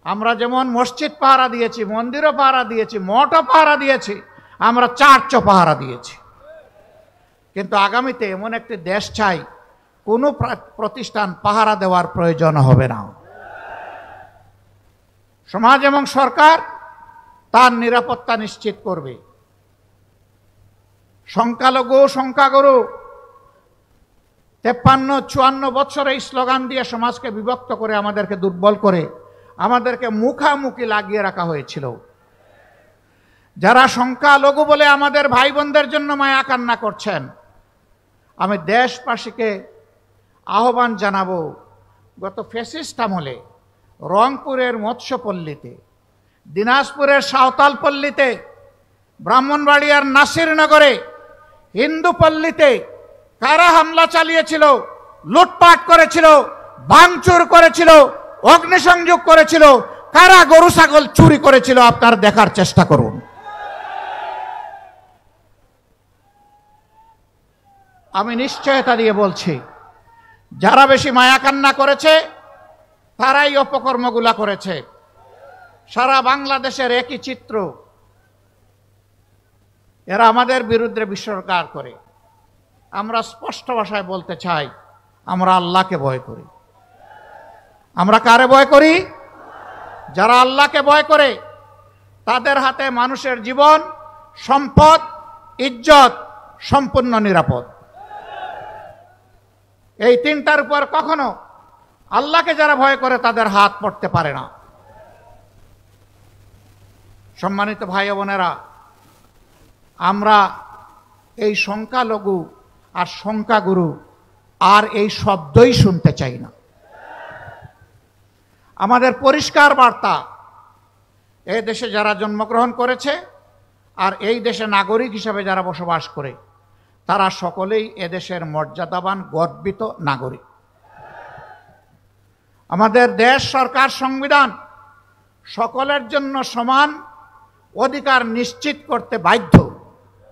আমরা যেমন মসজিদ পাহারা দিয়েছি, মন্দিরও পাহারা দিয়েছি, মঠও পাহারা দিয়েছি, আমরা চার্চও পাহারা দিয়েছি। কিন্তু আগামীতে এমন একটি দেশ চাই কোনো প্রতিষ্ঠান পাহারা দেওয়ার প্রয়োজন হবে না। সমাজ এবং সরকার তার নিরাপত্তা নিশ্চিত করবে। সংখ্যালঘু সংখ্যাগুরু 53-54 বছর এই স্লোগান দিয়ে সমাজকে বিভক্ত করে, আমাদেরকে দুর্বল করে, আমাদেরকে মুখামুখি লাগিয়ে রাখা হয়েছিল। যারা সংখ্যালঘু বলে আমাদের ভাই বোনদের জন্য মায়া কান্না করছেন, আমি দেশবাসীকে আহ্বান জানাবো, গত ফ্যাসিস্ট আমলে রংপুরের মৎস্যপল্লীতে, দিনাজপুরের সাঁওতালপল্লীতে, ব্রাহ্মণবাড়িয়ার নাসিরনগরে, হিন্দুপল্লীতে কারা হামলা চালিয়েছিল, লুটপাট করেছিল, ভাঙচুর করেছিল, অগ্নিসংযোগ করেছিল, কারা গরু ছাগল চুরি করেছিল, আপনারা দেখার চেষ্টা করুন। আমি নিশ্চয়তা দিয়ে বলছি, যারা বেশি মায়া কান্না করেছে তারাই অপকর্মগুলা করেছে। সারা বাংলাদেশের একই চিত্র, এরা আমাদের বিরুদ্ধে বিসর্গার করে। আমরা স্পষ্ট ভাষায় বলতে চাই, আমরা আল্লাহকে ভয় করি। আমরা কারে ভয় করি? যারা আল্লাহকে ভয় করে তাদের হাতে মানুষের জীবন, সম্পদ, ইজ্জত সম্পূর্ণ নিরাপদ। এই তিনটার উপর কখনো আল্লাহকে যারা ভয় করে তাদের হাত পড়তে পারে না। সম্মানিত ভাই বোনেরা, আমরা এই সংখ্যালঘু আর সংখ্যাগুরু আর এই শব্দই শুনতে চাই না। আমাদের পরিষ্কার বার্তা, এই দেশে যারা জন্মগ্রহণ করেছে আর এই দেশে নাগরিক হিসাবে যারা বসবাস করে, তারা সকলেই এদেশের মর্যাদাবান গর্বিত নাগরিক। আমাদের দেশ, সরকার, সংবিধান সকলের জন্য সমান অধিকার নিশ্চিত করতে বাধ্য।